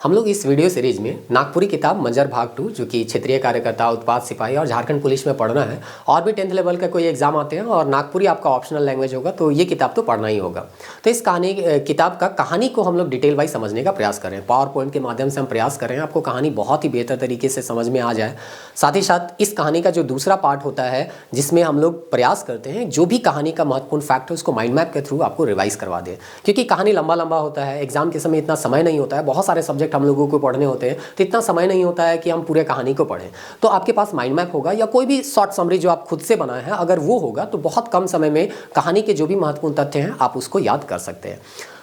हम लोग इस वीडियो सीरीज में नागपुरी किताब मंजर भाग 2 जो कि क्षेत्रीय कार्यकर्ता, उत्पाद सिपाही और झारखंड पुलिस में पढ़ना है। और भी 10th लेवल का कोई एग्जाम आते हैं और नागपुरी आपका ऑप्शनल लैंग्वेज होगा, तो ये किताब तो पढ़ना ही होगा। तो इस किताब का कहानी को हम लोग डिटेल वाइज समझने का प्रयास करें। पावर पॉइंट के माध्यम से हम प्रयास करें आपको कहानी बहुत ही बेहतर तरीके से समझ में आ जाए। साथ ही साथ इस कहानी का जो दूसरा पार्ट होता है जिसमें हम लोग प्रयास करते हैं जो भी कहानी का महत्वपूर्ण फैक्ट है उसको माइंड मैप के थ्रू आपको रिवाइज करवा दें, क्योंकि कहानी लंबा होता है। एग्जाम के समय इतना समय नहीं होता है, बहुत सारे सब्जेक्ट हम लोगों को पढ़ने होते हैं, तो इतना समय नहीं होता है कि हम पूरे कहानी को पढ़ें। तो आपके पास माइंड मैप होगा या कोई भी शॉर्ट समरी जो आप खुद से बनाए हैं, अगर वो होगा तो बहुत कम समय में कहानी के जो भी महत्वपूर्ण तथ्य हैं आप उसको याद कर सकते हैं।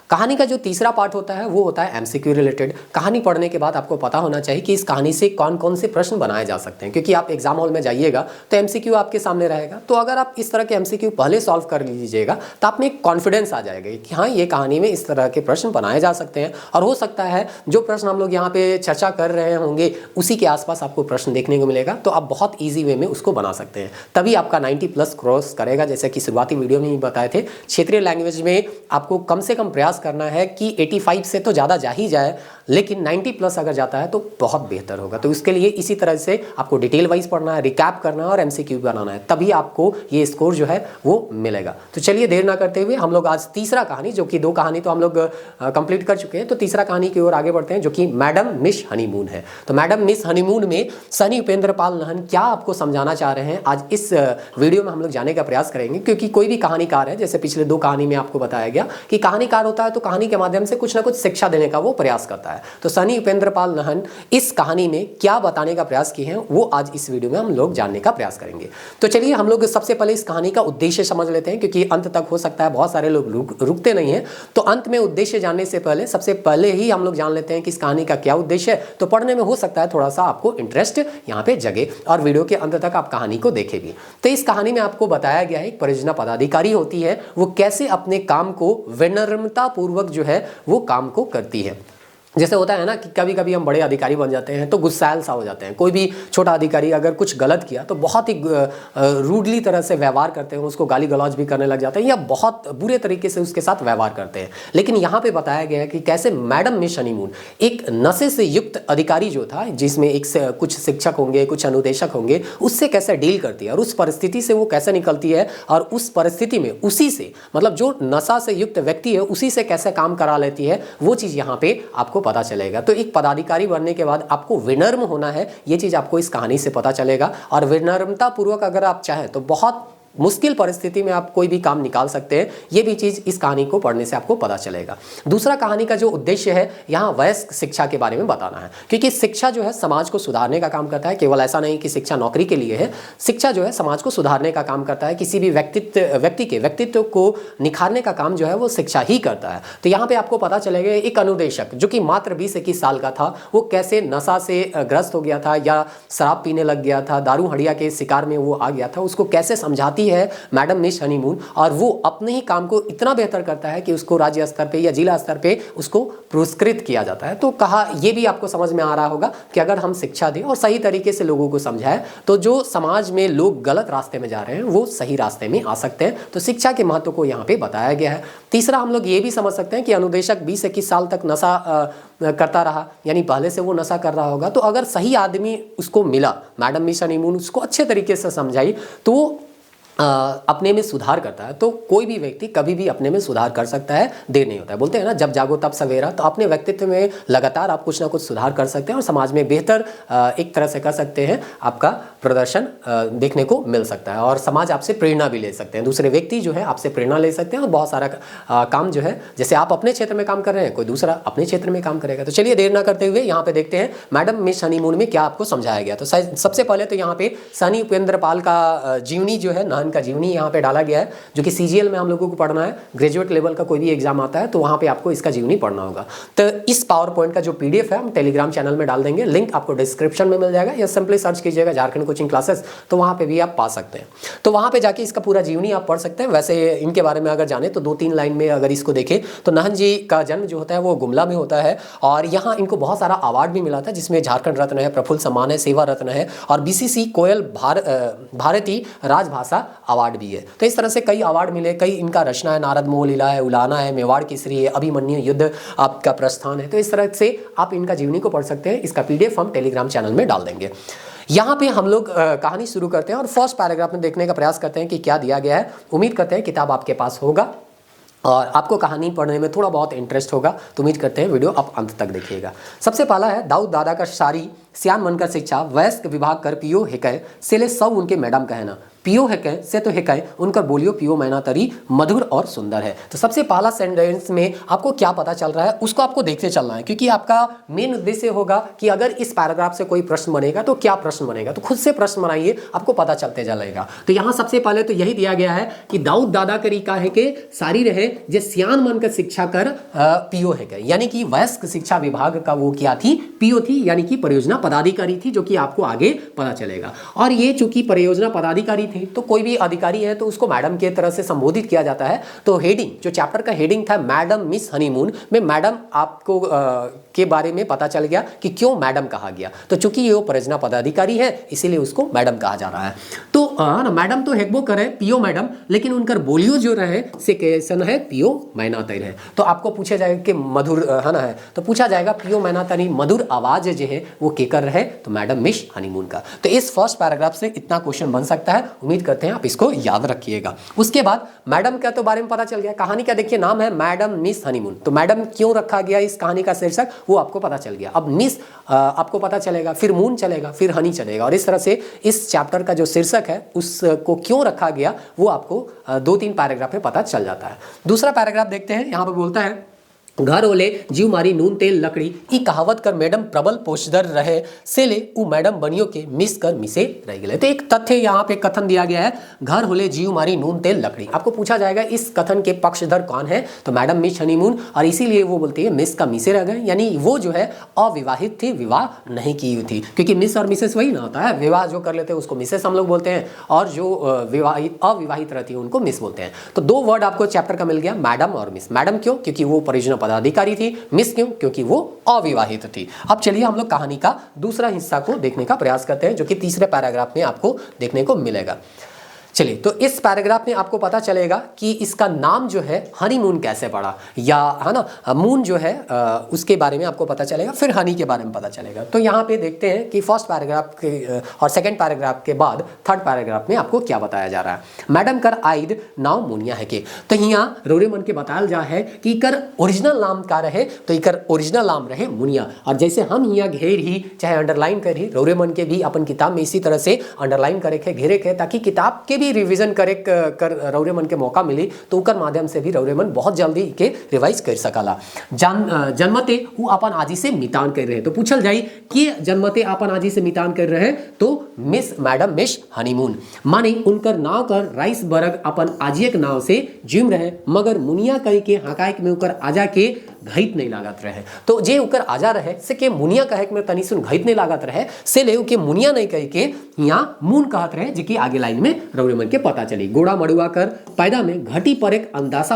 कहानी का जो तीसरा पार्ट होता है वो होता है एमसीक्यू रिलेटेड। कहानी पढ़ने के बाद आपको पता होना चाहिए कि इस कहानी से कौन कौन से प्रश्न बनाए जा सकते हैं, क्योंकि आप एग्जाम हॉल में जाइएगा तो एमसीक्यू आपके सामने रहेगा। तो अगर आप इस तरह के एमसीक्यू पहले सॉल्व कर लीजिएगा तो आप में एक कॉन्फिडेंस आ जाएगा कि हाँ, ये कहानी में इस तरह के प्रश्न बनाए जा सकते हैं। और हो सकता है जो प्रश्न हम लोग यहाँ पे चर्चा कर रहे होंगे उसी के आसपास आपको प्रश्न देखने को मिलेगा, तो आप बहुत ईजी वे में उसको बना सकते हैं। तभी आपका 90+ क्रॉस करेगा। जैसे कि शुरुआती वीडियो में ही बताए थे, क्षेत्रीय लैंग्वेज में आपको कम से कम प्रयास करना है कि 85 से तो ज़्यादा जा ही जाए, लेकिन 90+ अगर जाता है तो बहुत बेहतर होगा। तो इसके लिए इसी तरह से आपको डिटेल वाइज पढ़ना है, रिकैप करना है और एमसीक्यू बनाना है, तभी आपको ये स्कोर जो है वो मिलेगा। तो चलिए देर ना करते हुए हम लोग आज तीसरा कहानी, जो कि 2 कहानी तो हम लोग कंप्लीट कर चुके हैं, तो तीसरा कहानी की ओर आगे बढ़ते हैं जो कि मैडम मिस हनीमून है। तो मैडम मिस हनीमून में सनी उपेंद्र पाल नहन क्या आपको समझाना चाह रहे हैं, आज इस वीडियो में हम लोग जानने का प्रयास करेंगे। क्योंकि कोई भी कहानीकार है, जैसे पिछले 2 कहानी में आपको बताया गया कि कहानीकार होता है तो कहानी के माध्यम से कुछ ना कुछ शिक्षा देने का वो प्रयास करता है। तो सनी उपेंद्र पाल नहन इस कहानी में क्या बताने का प्रयास किए हैं वो आज इस वीडियो में हम लोग जानने का प्रयास करेंगे। तो चलिए हम लोग सबसे पहले इस कहानी का उद्देश्य समझ लेते हैं, क्योंकि अंत तक हो सकता है बहुत सारे लोग रुकते नहीं हैं। तो अंत में उद्देश्य जानने से पहले सबसे पहले ही हम लोग जान लेते हैं कि इस कहानी का क्या उद्देश्य है। तो पढ़ने में हो सकता है थोड़ा सा आपको इंटरेस्ट यहाँ पे जगे और वीडियो के अंत तक आप कहानी को देखें भी। तो इस कहानी में आपको बताया गया है एक परियोजना पदाधिकारी होती है, वो कैसे अपने काम को विनम्रता पूर्वक जो है वो काम को करती है। जैसे होता है ना कि कभी कभी हम बड़े अधिकारी बन जाते हैं तो गुस्सैल सा हो जाते हैं। कोई भी छोटा अधिकारी अगर कुछ गलत किया तो बहुत ही रूडली तरह से व्यवहार करते हैं, उसको गाली गलौज भी करने लग जाते हैं या बहुत बुरे तरीके से उसके साथ व्यवहार करते हैं। लेकिन यहाँ पे बताया गया है कि कैसे मैडम मिस हनीमून एक नशे से युक्त अधिकारी जो था, जिसमें कुछ शिक्षक होंगे, कुछ अनुदेशक होंगे, उससे कैसे डील करती है और उस परिस्थिति से वो कैसे निकलती है और उस परिस्थिति में उसी से, मतलब जो नशा से युक्त व्यक्ति है उसी से कैसे काम करा लेती है, वो चीज़ यहाँ पे आपको पता चलेगा। तो एक पदाधिकारी बनने के बाद आपको विनम्र होना है, ये चीज आपको इस कहानी से पता चलेगा। और विनम्रता पूर्वक अगर आप चाहें तो बहुत मुश्किल परिस्थिति में आप कोई भी काम निकाल सकते हैं, ये भी चीज़ इस कहानी को पढ़ने से आपको पता चलेगा। दूसरा कहानी का जो उद्देश्य है यहाँ वयस्क शिक्षा के बारे में बताना है, क्योंकि शिक्षा जो है समाज को सुधारने का काम करता है। केवल ऐसा नहीं कि शिक्षा नौकरी के लिए है, शिक्षा जो है समाज को सुधारने का काम करता है। किसी भी व्यक्ति के व्यक्तित्व को निखारने का काम जो है वो शिक्षा ही करता है। तो यहाँ पे आपको पता चलेगा एक अनुदेशक जो कि मात्र 20-21 साल का था, वो कैसे नशा से ग्रस्त हो गया था या शराब पीने लग गया था, दारू हड़िया के शिकार में वो आ गया था, उसको कैसे समझाती है मैडम मिस हनीमून। और वो अपने ही काम को इतना बेहतर करता है कि उसको राज्य स्तर पे या जिला स्तर पे उसको पुरस्कृत किया जाता है। तो कहा ये भी आपको समझ में आ रहा होगा कि अगर हम शिक्षा दें और सही तरीके से लोगों को समझाएं तो जो समाज में लोग गलत रास्ते में जा रहे हैं वो सही रास्ते में आ सकते हैं। तो शिक्षा के महत्व को यहाँ पे बताया गया है। तीसरा हम लोग ये भी समझ सकते हैं कि अनुदेशक 20-21 साल तक नशा करता रहा, यानी पहले से वो नशा कर रहा होगा। तो अगर सही आदमी उसको मिला, मैडम मिस हनीमून उसको अच्छे तरीके से समझाई तो अपने में सुधार करता है। तो कोई भी व्यक्ति कभी भी अपने में सुधार कर सकता है, देर नहीं होता है। बोलते हैं ना, जब जागो तब सवेरा। तो अपने व्यक्तित्व में लगातार आप कुछ ना कुछ सुधार कर सकते हैं और समाज में बेहतर एक तरह से कर सकते हैं, आपका प्रदर्शन देखने को मिल सकता है और समाज आपसे प्रेरणा भी ले सकते हैं। दूसरे व्यक्ति जो है आपसे प्रेरणा ले सकते हैं और बहुत सारा काम जो है, जैसे आप अपने क्षेत्र में काम कर रहे हैं, कोई दूसरा अपने क्षेत्र में काम करेगा। तो चलिए देर ना करते हुए यहाँ पे देखते हैं मैडम मिस हनीमून में क्या आपको समझाया गया। तो सबसे पहले तो यहाँ पे सनी उपेंद्र पाल का जीवनी जो है, का जीवनी यहाँ पे डाला गया है, जो कि सीजीएल में हम लोगों को पढ़ना है। ग्रेजुएट लेवल का कोई भी एग्जाम आता है तो वहाँ पे आपको इसका जीवनी पढ़ना होगा। तो इस पावर पॉइंट का जो पीडीएफ है हम टेलीग्राम चैनल में डाल देंगे, लिंक आपको डिस्क्रिप्शन में मिल जाएगा या सिंपली सर्च कीजिएगा झारखंड कोचिंग क्लासेस, तो वहाँ पे भी आप पा सकते हैं। तो वहाँ पे जाके इसका पूरा जीवनी आप पढ़ सकते हैं। वैसे इनके बारे में अगर जाने तो 2-3 लाइन में अगर इसको देखें तो नाहन जी का जन्म जो होता है वो गुमला में होता है, और यहाँ इनको बहुत सारा अवार्ड भी मिला था, जिसमें झारखंड रत्न है, प्रफुल्ल सम्मान है, सेवा रत्न है, और बीसीसी कोयल भारतीय राजभाषा अवार्ड भी है। तो इस तरह से कई अवार्ड मिले, कई इनका रचना है, नारद मोह लीला है, उलाना है, मेवाड़ केसरी है, अभिमन्यु युद्ध आपका प्रस्थान है। तो इस तरह से आप इनका जीवनी को पढ़ सकते हैं। इसका पीडीएफ हम टेलीग्राम चैनल में डाल देंगे। यहाँ पे हम लोग कहानी शुरू करते हैं और फर्स्ट पैराग्राफ में देखने का प्रयास करते हैं कि क्या दिया गया है। उम्मीद करते हैं किताब आपके पास होगा और आपको कहानी पढ़ने में थोड़ा बहुत इंटरेस्ट होगा, तो उम्मीद करते हैं वीडियो आप अंत तक देखिएगा। सबसे पहला है, दाऊद दादा का सारी सियान मनकर शिक्षा वयस्क विभाग कर पियो हेकय सेले सब उनके मैडम कहना, पियो हेकय से तो हेकय उनकर बोलियो पियो मैना तरी मधुर और सुंदर है। तो सबसे पहला सेंटेंस में आपको क्या पता चल रहा है उसको आपको देखते चलना है, क्योंकि आपका मेन उद्देश्य होगा कि अगर इस पैराग्राफ से कोई प्रश्न बनेगा तो क्या प्रश्न बनेगा, तो खुद से प्रश्न बनाइए, आपको पता चलते चलेगा। तो यहाँ सबसे पहले तो यही दिया गया है कि दाऊद दादा करी का है कि सारी रहे जे सियान मनकर शिक्षा कर पियो है, यानी कि वयस्क शिक्षा विभाग का वो क्या थी, पीओ थी, यानी कि परियोजना पदाधिकारी थी, जो कि आपको आगे पता चलेगा। और ये चूंकि परियोजना पदाधिकारी थी तो कोई भी अधिकारी है तो उसको मैडम के तरह से संबोधित किया जाता है। तो हेडिंग, जो चैप्टर का हेडिंग था मैडम मिस हनीमून में, मैडम आपको के बारे में पता चल गया कि क्यों मैडम कहा गया। तो चूंकि ये परियोजना पदाधिकारी है इसीलिए उसको मैडम कहा जा रहा है। तो ना मैडम तो हेकबो करे पियो मैडम, लेकिन उनकर बोलियो जो रहे से कैसन है, पियो मैना तरी है। तो आपको पूछा जाएगा कि मधुर है ना है, तो पूछा जाएगा पियो मैना तरी मधुर आवाज जो है वो केकर रहे, तो मैडम मिस हनीमून का। तो इस फर्स्ट पैराग्राफ से इतना क्वेश्चन बन सकता है, उम्मीद करते हैं आप इसको याद रखिएगा। उसके बाद मैडम का तो बारे में पता चल गया, कहानी का देखिए नाम है मैडम मिस हनीमून, तो मैडम क्यों रखा गया इस कहानी का शीर्षक वो आपको पता चल गया। अब मिस आपको पता चलेगा, फिर मून चलेगा, फिर हनी चलेगा, और इस तरह से इस चैप्टर का जो शीर्षक है उसको क्यों रखा गया वो आपको 2-3 पैराग्राफ में पता चल जाता है। दूसरा पैराग्राफ देखते हैं, यहाँ पर बोलता है घर ओले जीव मारी नून तेल लकड़ी ई कहावत कर मैडम प्रबल पोषदर रहे से ले उ मैडम बनियो के मिस कर मिसे रह गए। तो एक तथ्य यहाँ पे कथन दिया गया है, घर होले जीव मारी नून तेल लकड़ी। आपको पूछा जाएगा इस कथन के पक्षधर कौन है, तो मैडम मिस हनीमून, और इसीलिए वो बोलते हैं मिस का मिसे रह गए, यानी वो जो है अविवाहित थी, विवाह नहीं की हुई थी, क्योंकि मिस और मिसेस वही ना होता है, विवाह जो कर लेते हैं उसको मिसेस हम लोग बोलते हैं, और जो अविवाहित रहती है उनको मिस बोलते हैं। तो 2 वर्ड आपको चैप्टर का मिल गया, मैडम और मिस। मैडम क्यों, क्योंकि वो परियोजना पदाधिकारी थी, मिस क्यों, क्योंकि वो अविवाहित थी। अब चलिए हम लोग कहानी का दूसरा हिस्सा को देखने का प्रयास करते हैं, जो कि तीसरे पैराग्राफ में आपको देखने को मिलेगा। चलिए, तो इस पैराग्राफ में आपको पता चलेगा कि इसका नाम जो है हनीमून कैसे पड़ा, या है ना मून जो है उसके बारे में आपको पता चलेगा, फिर हनी के बारे में पता चलेगा। तो यहाँ पे देखते हैं कि फर्स्ट पैराग्राफ के और सेकंड पैराग्राफ के बाद थर्ड पैराग्राफ में आपको क्या बताया जा रहा है। मैडम कर आइद नाव मुनिया है के, तो यहाँ रोरे मन के बताया जा है कि इकर ओरिजिनल नाम का रहे, तो इकर ओरिजिनल नाम रहे मुनिया। और जैसे हम यहाँ घेर ही चाहे अंडरलाइन कर ही, रोरे मन के भी अपन किताब में इसी तरह से अंडरलाइन करे थे, घेरे थे, ताकि किताब के रिवीजन करे कर रौरे मन के मौका मिली तो उकर माध्यम से भी रौरे मन बहुत जल्दी के रिवाइज कर सकला। जन्मते वो अपन आजी से मितान कर रहे, तो पूछल जाई कि जन्मते अपन आजी से मितान कर रहे, तो मिस मैडम मिस हनीमून, माने उनकर नाव कर राइस बरग अपन आजिए के नाव से जिम रहे, मगर मुनिया कह के हकायक में उकर आजा के घाइत नहीं लागत रहे। तो जे उकर आजा रहे से के मुनिया कहे में तनी सुन घाइत नहीं लागत रहे, से ले के मुनिया नहीं कह के यहाँ मून कहत रहे, जे कि आगे लाइन में रौरे मन के पता चली। गोड़ा मड़ुआ कर पैदा में घटी पर एक अंदेशा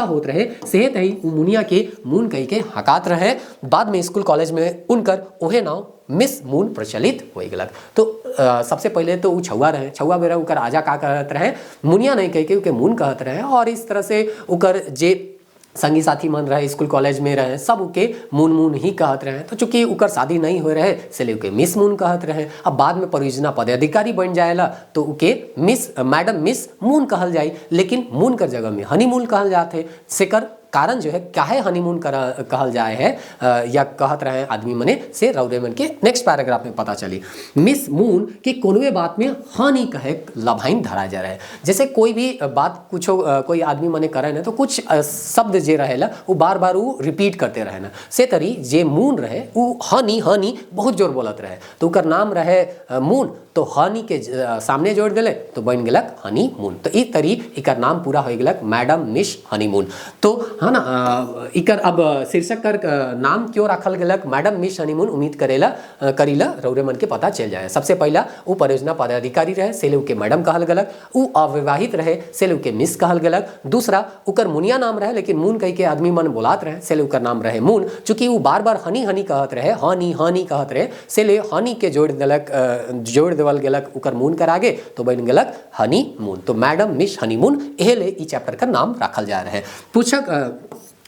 होत रहे सेहत ही मुनिया के मून कह के हकात रहे। बाद में स्कूल कॉलेज में उनकर ओहे नाव मिस मून प्रचलित हो गलक। तो सबसे पहले तो वो छुआ रहे, छुआ बेरा उकर आजा का कहत रहे, मुनिया नहीं कह के मून कहत रहे, और इस तरह से उकर जे संगी साथी मन रहे, स्कूल कॉलेज में रहे, सब उके मून मून ही कहत रहे। तो चूंकि उकर शादी नहीं हो रहे से ले उके मिस मून कहत रहे। अब बाद में परियोजना पदाधिकारी बन जाएला तो उके मिस मैडम मिस मून कहल जाए, लेकिन मून कर जगह में हनीमून कहल जाते। सेकर कारण जो है काहे हनीमून कहल जाए है या कहत रहे आदमी मने से रौरे मन के नेक्स्ट पैराग्राफ में पता चली। मिस मून के कोनवे बात में हनी कहे लभाइन धरा जा रहा है। जैसे कोई भी बात कुछ कोई आदमी मने करे ना, तो कुछ शब्द जे रहेला वो बार बार वो रिपीट करते रहे ना, से तरी जे मून रहे वो हनी हनी बहुत जोर बोलत रहे, तो उकर नाम रहे मून, तो हनी के सामने जोड़ दिले तो बन गलक हनी मून। तो इस तरी इकर नाम पूरा हो गलक मैडम मिस हनीमून। तो है ना इकर अब शीर्षक कर नाम क्यों रखल गलक मैडम मिस हनीमून उम्मीद करीला रौरे मन के पता चल जाए। सबसे पहला वो परियोजना पदाधिकारी रहे सेले के मैडम कहल गलक, वो अविवाहित रहे सेले के मिस कहल गलक। दूसरा उकर मुनिया नाम रहे लेकिन मून कह के आदमी मन बोलात रहे सेले उकर नाम रहे मून, चूंकि वो बार बार हनी हनी कहत रहे हनी हनी कहत रहे सेले हनी के जोड़ देवल गलक उकर मून कर आगे तो बन गलक हनी मून। तो मैडम मिस हनीमून एहले ई चैप्टर का नाम रखल जा रहे।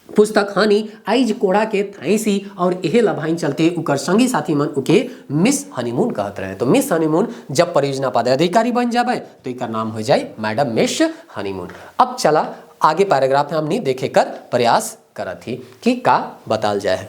पुस्तक हनी आइज कोड़ा के थाईसी और एहे लभाइन चलते उकर संगी साथी मन उके मिस हनीमून कहत रहे। तो मिस हनीमून जब परियोजना पदाधिकारी बन जाए तो इकर नाम हो जाए मैडम मिस हनीमून। अब चला आगे पैराग्राफ में हमने देखे कर प्रयास करा थी कि का बताल जाए।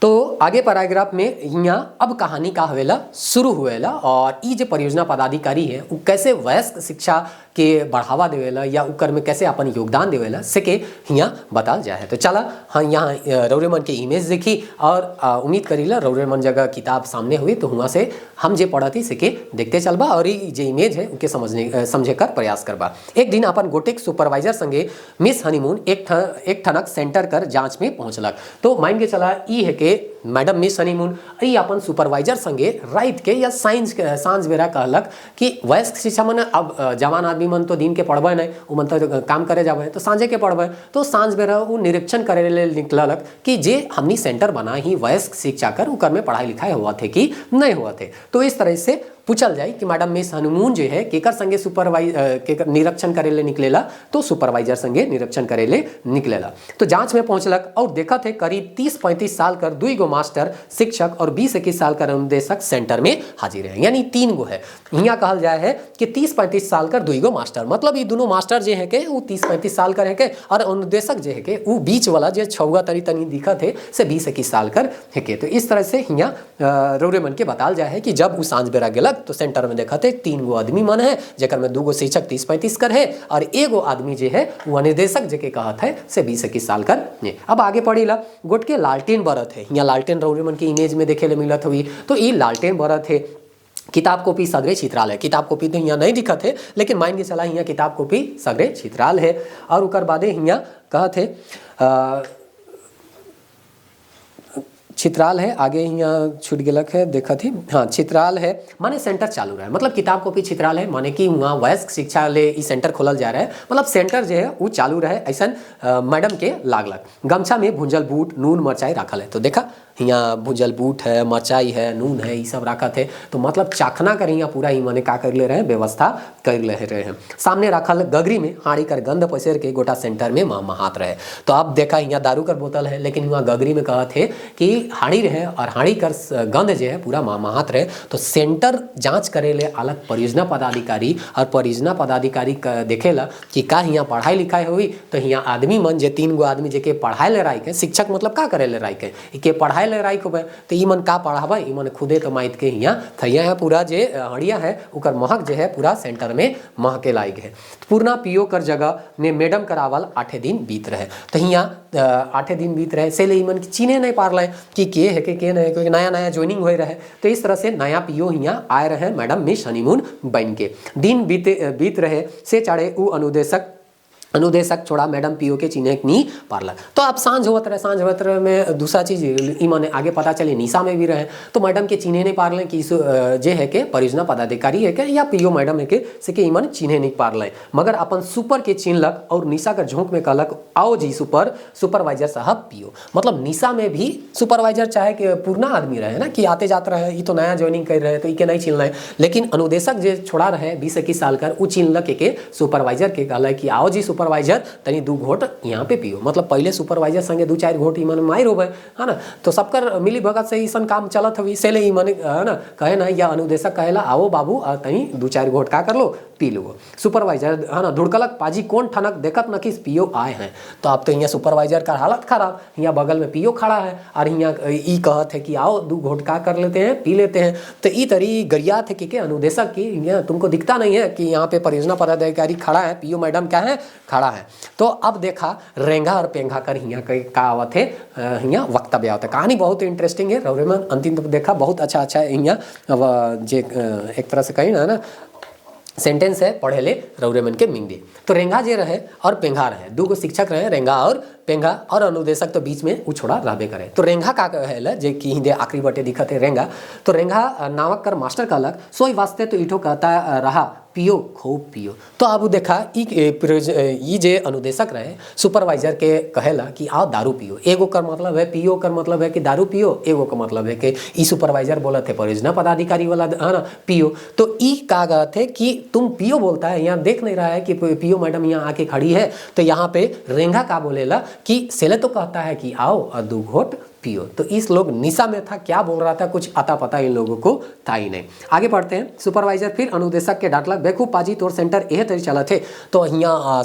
तो आगे पैराग्राफ में यहाँ अब कहानी का हवेला शुरू हुएला और ई जो परियोजना पदाधिकारी है वो कैसे वयस्क शिक्षा के बढ़ावा देवेला या उकर में कैसे अपन योगदान देवेला से के यहाँ बताल जाए। तो चला हाँ यहाँ रौरे मन के इमेज देखी और उम्मीद करीला रौरे मन जगह किताब सामने हुई तो हुआ से हम जे पढ़ती से के देखते चलबा और ये जो इमेज है उनके समझे कर प्रयास करबा। एक दिन अपन गोटेक सुपरवाइजर संगे मिस हनीमून एक ठनक सेंटर कर जांच में पहुंचलक। तो माइन के चला ई है के मैडम मिस हनीमून ई अपन सुपरवाइजर संगे रात के या सांझ बेरा कहलक कि वयस्क शिक्षा मन अब जवान आदमी मन तो दिन के पढ़बे नहीं वो मन तो काम करे जाबे तो सांझे के पढ़बे। तो सांझ बेरा वो निरीक्षण करे ले निकलक कि जे हमनी सेंटर बना ही वयस्क शिक्षा कर उकर में पढ़ाई लिखाई हुआ थे कि नहीं हुआ थे। तो इस तरह से पूछल जाए कि मैडम मिस हनीमून जो है केकर संगे केकर निरीक्षण करे ले निकलेला तो सुपरवाइजर संगे निरीक्षण करे ले निकलेला। तो जांच में पहुंचलक और देखा थे करीब 30-35 साल कर 2 गो मास्टर शिक्षक और 20-21 साल कर अनुदेशक सेंटर में हाजिर है, यानी 3 गो है। यहाँ कहल जाए है कि 30-35 साल कर 2 गो मास्टर, मतलब ये दोनों मास्टर जो है के वो 30-35 साल कर है के और अनुदेशक जो है के वो बीच वाला जो छौगा तनी दिखत है से 20-21 साल कर है के। तो इस तरह से यहाँ रौरे मन के बताल जाए है कि जब वो सांझ बेरा गेलक तो सेंटर में देखा थे 3 गो आदमी मन है जेकर में 2 गो शिक्षक 30-35 कर है और 1 गो आदमी जो है वो अनुदेशक जेके कहत है से 20-21 साल कर। अब आगे पढ़ीला गोट के लालटेन बरत है, यहाँ लालटेन रौरे मन की इमेज में देखे ले मिलत हुई। तो ये लालटेन बरत है, किताब कॉपी सगरे छितराल है। किताब कॉपी तो यहाँ नहीं दिखत है लेकिन मान के चला यहाँ किताब कॉपी सगरे छितराल है। और उकर बादे यहाँ कहत है चित्राल है, आगे यहाँ छूट गलक है देखा थी हाँ चित्राल है माने सेंटर चालू रहा है, मतलब किताब कॉपी चित्राल है माने कि वहाँ वयस्क शिक्षा ले ई सेंटर खोलल जा रहा है, मतलब सेंटर जो है वो चालू रहे ऐसा मैडम के लागलक। गमछा में भुंजल बूट नून मरचाई रखल है। तो देखा यहाँ भुंजल बूट है, मरचाई है, नून है, ये सब रखा थे। तो मतलब चाखना कर यहाँ पूरा ही माने का कर ले रहे हैं व्यवस्था कर ले रहे हैं। सामने रखल गगरी में हाड़ी कर गंध पसेर के गोटा सेंटर में महात रहे। तो अब देखा यहाँ दारू कर बोतल है लेकिन वहाँ गगरी में कहा थे कि हाड़ी रहे और हाड़ी कर गंध जो है पूरा महात रहे। तो सेंटर जांच करे ले अलग परियोजना पदाधिकारी और परियोजना पदाधिकारी देखेला कि का यहाँ पढ़ाई लिखाई हुई। तो यहाँ आदमी मन जे 3 गो आदमी जेके पढ़ाई ले रही के शिक्षक मतलब का करे ले रही के पढ़ाई ले रही हो तो ई मन का पढ़ाबे ई मन खुदे तो माइत के यहाँ थैया है पूरा जे हड़िया है उकर महक जो है पूरा सेंटर में महके लायक है। पूर्णा पीओ कर जगह ने मैडम करावल 8 दिन बीत रहे। तो यहाँ 8 दिन बीत रहे से ले मन चीने नहीं पार लाए कि के है के नहीं, क्योंकि नया ज्वाइनिंग हो रहे। तो इस तरह से नया पीओ यहाँ आए रहे मैडम मिस हनीमून बन के। दिन बीत रहे से चाड़े उ अनुदेशक छोड़ा मैडम पीओ के चिन्ह नहीं पारला। तो अब सांझ होत रहे में दूसरा चीज ई माने आगे पता चले निशा में भी रहे। तो मैडम के चिन्ह नहीं पारले कि जे है के परियोजना पदाधिकारी है के या पीओ मैडम है के से के ई माने चिन्ह नहीं पारले, मगर अपन सुपर के चिन्हलक और निशा का झोंक में कहलक आओ जी सुपरवाइजर साहब पीओ। मतलब निशा में भी सुपरवाइजर चाहे कि पूर्णा आदमी रहे ना कि आते जाते रहे, ये तो नया ज्वाइनिंग कर रहे तो इके नहीं चिन्ह, लेकिन अनुदेशक जे छोड़ा रहे 20-21 साल कर उ चिन्हलक के सुपरवाइजर के कहला कि आओ जी सुपरवाइजर तनी 2 घोट यहाँ पे पियो। मतलब पहले सुपरवाइजर संगे 2-4 घोट मन मार होवे है ना। तो सबकर मिली भगत से ईसन काम चलत हुई से ले मन है ना कहे ना या अनुदेशक कहेला आओ बाबू तनी 2-4 घोट का कर लो पी लो। सुपरवाइजर है ना धुड़कलक पाजी कौन ठनक देखत न कि पीओ आए हैं। तो अब तो यहाँ सुपरवाइजर का हालत खराब, यहाँ बगल में पीओ खड़ा है और यहाँ ई कहत है कि आओ 2 घोट का कर लेते हैं पी लेते हैं। तो ई तरी गरिया थे कि अनुदेशक की यहाँ तुमको दिखता नहीं है कि यहाँ पे परियोजना पदाधिकारी खड़ा है, पीओ मैडम क्या है खड़ा है। तो अब देखा रेंगा और पेंगा कर यहाँ का आवत है यहाँ वक्तव्य आवत है। कहानी बहुत इंटरेस्टिंग है रौरे मन अंतिम तक देखा बहुत अच्छा है यहाँ जे एक तरह से कही ना सेंटेंस है पढ़े ले रौरे मन के मिंग दे। तो रेंगा जे रहे और पेंगा रहे, दो गो शिक्षक रहे, रेंगा और पेंगा, और अनुदेशक तो बीच में उछोड़ा रहबे करे। तो रेंगा का कहेला जे कि हिंदे आखिरी बटे दिखत है रेंगा। तो रेंगा नावक कर मास्टर कहलक सोई वास्ते तो इठो कहता रहा पियो खूब पियो। तो अब देखा ई जे अनुदेशक रहे सुपरवाइजर के कहेला कि आओ दारू पियो। एगो कर मतलब है पियो कर मतलब है कि दारू पियो, एगो का मतलब है कि ई सुपरवाइजर बोला थे परियोजना पदाधिकारी वाला है ना पियो। तो ई का कहते कि तुम पियो बोलता है, यहाँ देख नहीं रहा है कि पियो मैडम यहाँ आके खड़ी है। तो यहाँ पे रेंगा का बोलेला कि सेले तो कहता है कि आओ और 2 घोट पियो। तो इस लोग निशा में था, क्या बोल रहा था कुछ अता पता इन लोगों को था ही नहीं। आगे बढ़ते हैं। सुपरवाइजर फिर अनुदेशक के डांटलक बेवकूफ पाजी तोर सेंटर यह तरी चला थे। तो यहाँ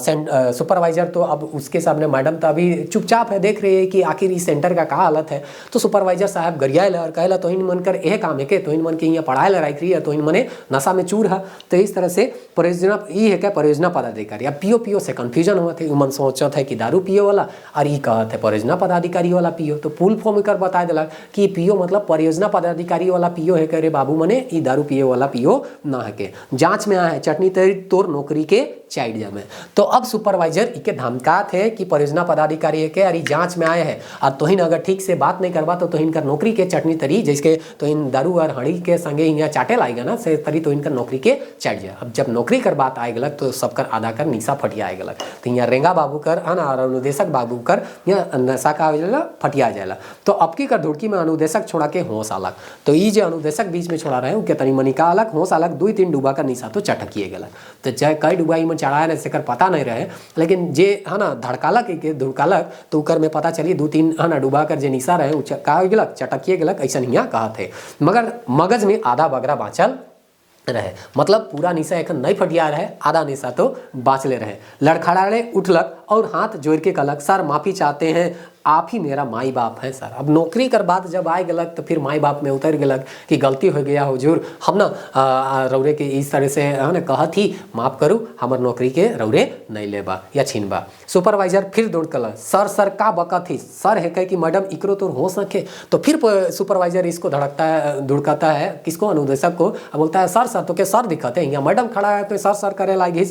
सुपरवाइजर तो अब उसके सामने मैडम तो अभी चुपचाप है, देख रही है कि आखिर इस सेंटर का क्या हालत है। तो सुपरवाइजर साहब गरियाल और कहला तो इन मन कर यह काम है के तो इन मन के यहाँ पढ़ाए लड़ाई रही है, तो इन मने नशा में चूर है। तो इस तरह से परियोजना ये है क्या परियोजना पदाधिकारी। अब पियो पियो से कन्फ्यूजन हुआ थे, मन सोचा था कि दारू पियो वाला और ये कहा थे परियोजना पदाधिकारी वाला पियो। तो फुल फॉर्म कर बता दिला कि पियो मतलब परियोजना पदाधिकारी वाला पियो है करे बाबू मने ई दारू पियो वाला पियो ना है के। जांच में आया है चटनी तेरी तोर नौकरी के चाइड जामे। तो अब सुपरवाइजर इके धमकात है कि परियोजना पदाधिकारी है के अरे जांच में आए हैं और तोहिन अगर ठीक से बात नहीं करवा तो इनका नौकरी के चटनी तरी जैसे तो इन दारू और हड़ी के संगे यहाँ चाटे लाएगा ना से तरी तो इनका नौकरी के चाट जाए। अब जब नौकरी कर बात आए गलत तो सबकर आधा कर निशा फटिया आए गलत। तो यहाँ रेंगा बाबू कर और अनुदेशक बाबू कर यहाँ नशा का फटिया जाएगा। तो अब की कर धुड़की में अनुदेशक छोड़ा के होश अलग। तो ये जो अनुदेशक बीच में छोड़ा रहे उनके तनी मनी का अलग होश अलग 2-3 डूबा का निशा तो चटकिए गलत। तो चाहे कई डूबाई में चढ़ाया ना सेकर पता नहीं रहे, लेकिन जे है ना धड़कालक के धुड़कालक तो उकर में पता चली 2-3 है ना डूबा कर जे निशा रहे का गलक चटकिए गलक ऐसा यहाँ कहा थे। मगर मगज में आधा बगरा बाँचल रहे, मतलब पूरा निशा एक नहीं फटिया रहे, आधा निशा तो बाँचले रहे। लड़खड़ाड़े उठलक और हाथ जोड़ के कहलक सर माफ़ी चाहते हैं, आप ही मेरा माई बाप है सर। अब नौकरी कर बात जब आए गलत तो फिर माई बाप में उतर गलक कि गलती हो गया हुजूर, हम ना रौरे के इस तरह से है ना कहा थी माफ़ करूँ, हमार नौकरी के रौरे नहीं लेबा या छीनबा। सुपरवाइजर फिर दौड़ कल सर सर का बका थी सर है कह कि मैडम इकरो तो हो सके। तो फिर सुपरवाइजर इसको धुड़काता है किसको अनुदेशक को, बोलता है सर सर तो क्या सर दिक्कत है, यहाँ मैडम खड़ा है तो सर सर करे लागी।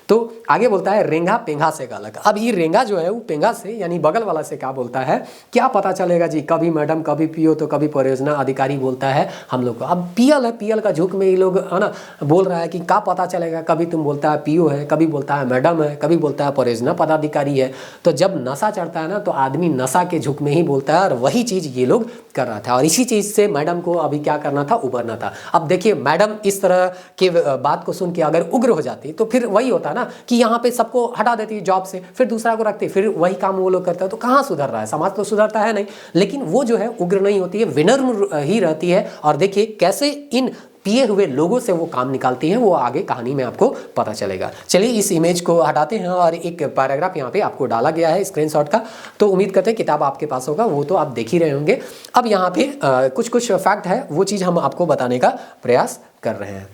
तो आगे बोलता है रेंगा पेंगा से गलक। अब ये रेंगा जो है वो पेंगा से यानी बगल वाला से क्या बोलता है क्या पता चलेगा जी, कभी मैडम कभी पियो तो कभी परियोजना अधिकारी बोलता है हम लोग को। अब पीएल है, पीएल का झुक में ये लोग है ना बोल रहा है कि क्या पता चलेगा, कभी तुम बोलता है पियो है, कभी बोलता है मैडम है, कभी बोलता है परियोजना पदाधिकारी है। तो जब नशा चढ़ता है ना तो आदमी नशा के झुक में ही बोलता है और वही चीज़ ये लोग कर रहा था और इसी चीज़ से मैडम को अभी क्या करना था उबरना था। अब देखिए मैडम इस तरह के बात को सुन के अगर उग्र हो जाती तो फिर वही होता ना कि यहाँ पे सबको हटा देती जॉब से, फिर दूसरा को रखती, फिर वही काम वो लोग करता है। तो कहाँ सुधर रहा है, समाज तो सुधरता है नहीं। लेकिन वो जो है उग्र नहीं होती है, विनम्र ही रहती है। और देखिए कैसे इन पिए हुए लोगों से वो काम निकालती हैं, वो आगे कहानी में आपको पता चलेगा। चलिए इस इमेज को हटाते हैं और एक पैराग्राफ यहाँ पे आपको डाला गया है स्क्रीनशॉट का। तो उम्मीद करते हैं किताब आपके पास होगा, वो तो आप देख ही रहे होंगे। अब यहाँ पे कुछ कुछ फैक्ट है वो चीज़ हम आपको बताने का प्रयास कर रहे हैं।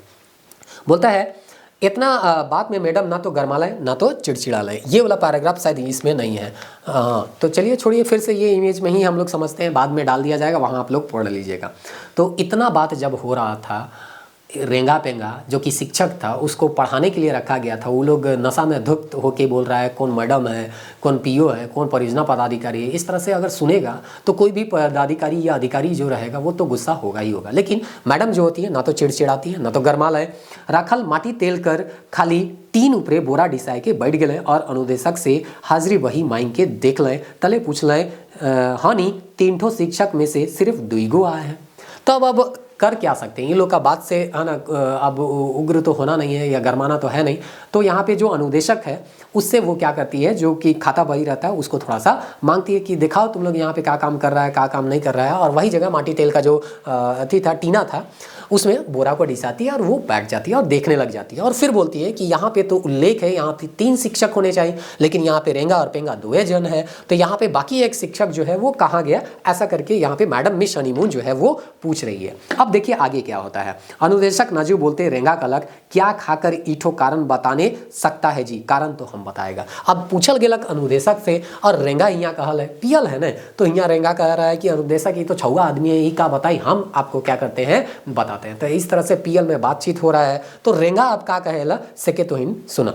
बोलता है इतना बात में मैडम ना तो गरमालय ना तो चिड़चिड़ालय। ये वाला पैराग्राफ शायद इसमें नहीं है। तो चलिए छोड़िए, फिर से ये इमेज में ही हम लोग समझते हैं, बाद में डाल दिया जाएगा, वहाँ आप लोग पढ़ लीजिएगा। तो इतना बात जब हो रहा था, रेंगा पेंगा जो कि शिक्षक था उसको पढ़ाने के लिए रखा गया था, वो लोग नशा में धुत होके बोल रहा है कौन मैडम है, कौन पीओ है, कौन परियोजना पदाधिकारी है। इस तरह से अगर सुनेगा तो कोई भी पदाधिकारी या अधिकारी जो रहेगा वो तो गुस्सा होगा ही होगा। लेकिन मैडम जो होती है ना तो चिड़चिड़ाती है ना तो गरमालय। राखल माटी तेल कर खाली 3 ऊपरे बोरा डिसाए के बैठ गए और अनुदेशक से हाजिरी वही मांग के देख लें, तले पूछ लें हानि 3 ठो शिक्षक में से सिर्फ 2 गो आए हैं। तो अब कर क्या सकते हैं, ये लोग का बात से है ना अब उग्र तो होना नहीं है या गरमाना तो है नहीं। तो यहाँ पे जो अनुदेशक है उससे वो क्या करती है, जो कि खाता बही रहता है उसको थोड़ा सा मांगती है कि दिखाओ तुम लोग यहाँ पे क्या काम कर रहा है, क्या काम नहीं कर रहा है। और वही जगह माटी तेल का जो अथी था, टीना था, उसमें बोरा को डिसाती है और वो बैठ जाती है और देखने लग जाती है। और फिर बोलती है कि यहाँ पे तो उल्लेख है यहाँ पे 3 शिक्षक होने चाहिए, लेकिन यहाँ पे रेंगा और पेंगा 2 जन है, तो यहाँ पे बाकी एक शिक्षक जो है वो कहाँ गया, ऐसा करके यहाँ पे मैडम मिस हनीमून जो है वो पूछ रही है। अब अब देखिए आगे क्या होता है। अनुदेशक नजू बोलते रेंगा कलक क्या खाकर ईठो कारण बताने सकता है जी, कारण तो हम बताएगा। अब पूछल गेलक अनुदेशक से और रेंगा यहाँ कहल है पियल है ना, तो यहाँ रेंगा कह रहा है कि अनुदेशक ये तो छौआ आदमी है, ये का बताई, हम आपको क्या करते हैं बताते हैं। तो इस तरह से पियल में बातचीत हो रहा है। तो रेंगा अब का कहेला सेके तो हिन सुना।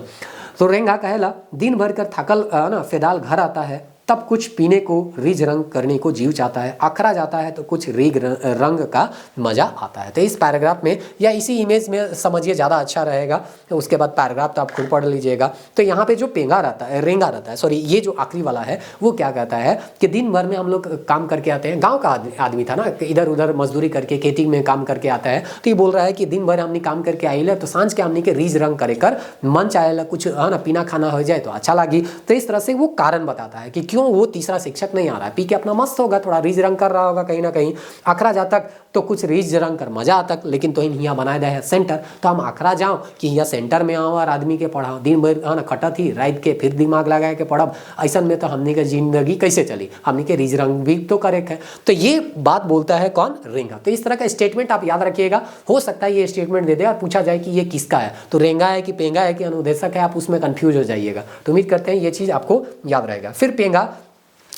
तो रेंगा कहेला दिन भर कर थकल ना फेदाल घर आता है, तब कुछ पीने को रिज रंग करने को जीव चाहता है, अखरा जाता है तो कुछ रिग रंग का मजा आता है। तो इस पैराग्राफ में या इसी इमेज में समझिए ज़्यादा अच्छा रहेगा, उसके बाद पैराग्राफ तो आप खुद पढ़ लीजिएगा। तो यहाँ पे जो पेंगा रहता है, रेंगा रहता है, सॉरी ये जो आखिरी वाला है वो क्या कहता है कि दिन भर में हम लोग काम करके आते हैं, गाँव का आदमी था ना, इधर उधर मजदूरी करके खेती में काम करके आता है। तो ये बोल रहा है कि दिन भर हमने काम करके आइल तो सांझ के हमने के रिज रंग करे कर मन चाहेला कुछ है ना पीना खाना हो जाए तो अच्छा लगी। तो इस तरह से वो कारण बताता है कि क्यों वो तीसरा शिक्षक नहीं आ रहा है, पी के अपना मस्त होगा, थोड़ा रीज रंग कर रहा होगा कहीं ना कहीं, अखरा जा तक तो कुछ रीज रंग कर मजा तक, लेकिन तो यहाँ बनाए दे है सेंटर, तो हम अखरा जाओ कि यहाँ सेंटर में आओ और आदमी के पढ़ाओ, दिन भर है ना खटत ही रात के फिर दिमाग लगा के पढ़ब, ऐसा में तो हमने के जिंदगी कैसे चली, हमने के रीज रंग भी तो करे है। तो ये बात बोलता है कौन, रेंगा। तो इस तरह का स्टेटमेंट आप याद रखिएगा, हो सकता है ये स्टेटमेंट दे दे और पूछा जाए कि ये किसका है, तो रेंगा है कि पेंगा है कि अनुदेशक है, आप उसमें कंफ्यूज हो जाइएगा। तो उम्मीद करते हैं ये चीज़ आपको याद रहेगा। फिर पेंगा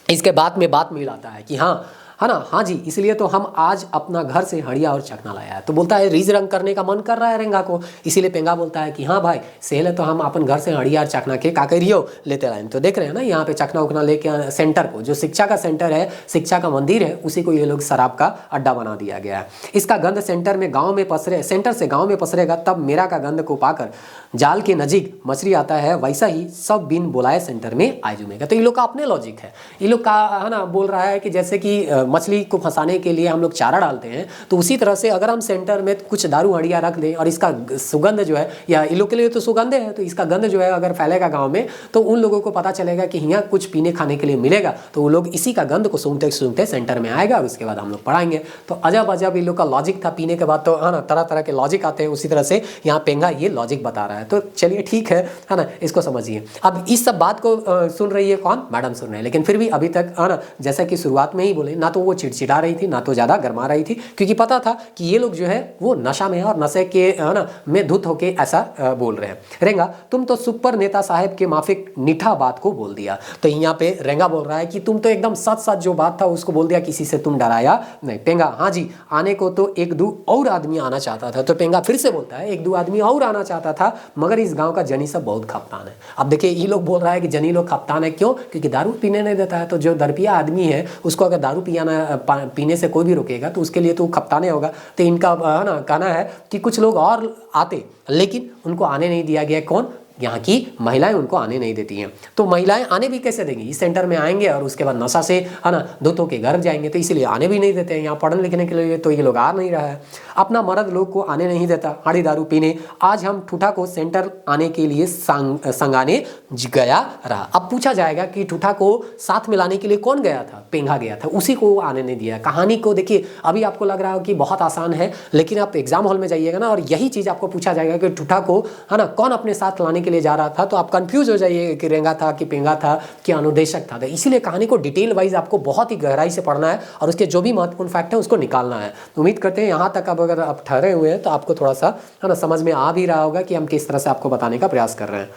इसके बाद में बात मिलाता है कि हाँ है ना, हाँ जी, इसलिए तो हम आज अपना घर से हड़िया और चकना लाया है। तो बोलता है रीज रंग करने का मन कर रहा है रेंगा को, इसीलिए पेंगा बोलता है कि हाँ भाई सेहले तो हम अपन घर से हड़िया और चकना के का करियो लेते लाए। तो देख रहे हैं ना यहाँ पे चकना उकना लेके सेंटर को, जो शिक्षा का सेंटर है, शिक्षा का मंदिर है, उसी को ये लोग शराब का अड्डा बना दिया गया है। इसका गंध सेंटर में गाँव में पसरे, सेंटर से गाँव में पसरेगा, तब मेरा का गंध को पाकर जाल के नजीक मछली आता है, वैसा ही सब बिन बुलाए सेंटर में आ जुमेगा। तो ये लोग का अपने लॉजिक है, ये लोग का है ना बोल रहा है कि जैसे कि मछली को फंसाने के लिए हम लोग चारा डालते हैं, तो उसी तरह से अगर हम सेंटर में कुछ दारू हड़िया रख दें और इसका सुगंध जो है, या इन लोग के लिए तो सुगंध है, तो इसका गंध जो है अगर फैलेगा गाँव में, तो उन लोगों को पता चलेगा कि यहाँ कुछ पीने खाने के लिए मिलेगा, तो वो लोग इसी का गंध को सूंघते सूंघते सेंटर में आएगा और उसके बाद हम लोग पढ़ाएंगे। तो अजब अजब इन लोग का लॉजिक था, पीने के बाद तो है ना तरह तरह के लॉजिक आते हैं, उसी तरह से यहाँ पेंगा ये लॉजिक बता रहा है। तो चलिए ठीक है ना, इसको समझिए। अब इस सब बात को सुन रही है कौन, मैडम सुन रहे हैं, लेकिन फिर भी अभी तक है ना, जैसा कि शुरुआत में ही बोले, ना तो वो चिड़चिड़ा रही थी ना तो ज़्यादा गरमा रही थी, क्योंकि पता था कि ये लोग जो है वो नशा में है और नशे के है ना में धुत होके ऐसा बोल रहे हैं। रेंगा तुम तो सुपर नेता साहब के माफिक निठा बात को बोल दिया। तो यहाँ पे रेंगा बोल रहा है कि तुम तो एकदम सच सच जो बात था उसको बोल दिया, किसी से तुम डराया नहीं। पेंगा हाँ जी, आने को तो एक दो और आदमी आना चाहता था। तो पेंगा फिर से बोलता है एक दो आदमी और आना चाहता था, मगर इस गाँव का जनी सब बहुत खपतान है। अब देखिए ये लोग बोल रहा है कि जनी लोग खपतान है, क्यों, क्योंकि दारू पीने नहीं देता है। तो जो दरपिया आदमी है उसको अगर दारू पीने से कोई भी रोकेगा तो उसके लिए तो खपताने होगा। तो इनका है ना कहना है कि कुछ लोग और आते, लेकिन उनको आने नहीं दिया गया। कौन, यहाँ की महिलाएं उनको आने नहीं देती हैं। तो महिलाएं आने भी कैसे देंगी, इस सेंटर में आएंगे और उसके बाद नशा से है ना धुत के घर जाएंगे, तो इसीलिए आने भी नहीं देते हैं। यहाँ पढ़ने लिखने के लिए तो ये लोग आ नहीं रहा है। अपना मर्द लोग को आने नहीं देता हाड़ी दारू पीने। आज हम ठूठा को सेंटर आने के लिए संगाने गया रहा। अब पूछा जाएगा कि ठूठा को साथ में लाने के लिए कौन गया था, पेंगा गया था, उसी को आने नहीं दिया। कहानी को देखिए, अभी आपको लग रहा हो कि बहुत आसान है, लेकिन आप एग्जाम हॉल में जाइएगा ना और यही चीज़ आपको पूछा जाएगा कि ठूठा को है ना कौन अपने साथ लाने के लिए जा रहा था, तो आप कंफ्यूज हो जाइए कि रेंगा था कि पेंगा था कि अनुदेशक था। तो इसीलिए कहानी को डिटेल वाइज आपको बहुत ही गहराई से पढ़ना है और उसके जो भी महत्वपूर्ण फैक्ट है उसको निकालना है। तो उम्मीद करते हैं यहाँ तक अब अगर आप ठहरे हुए हैं तो आपको थोड़ा सा है ना समझ में आ भी रहा होगा कि हम किस तरह से आपको बताने का प्रयास कर रहे हैं।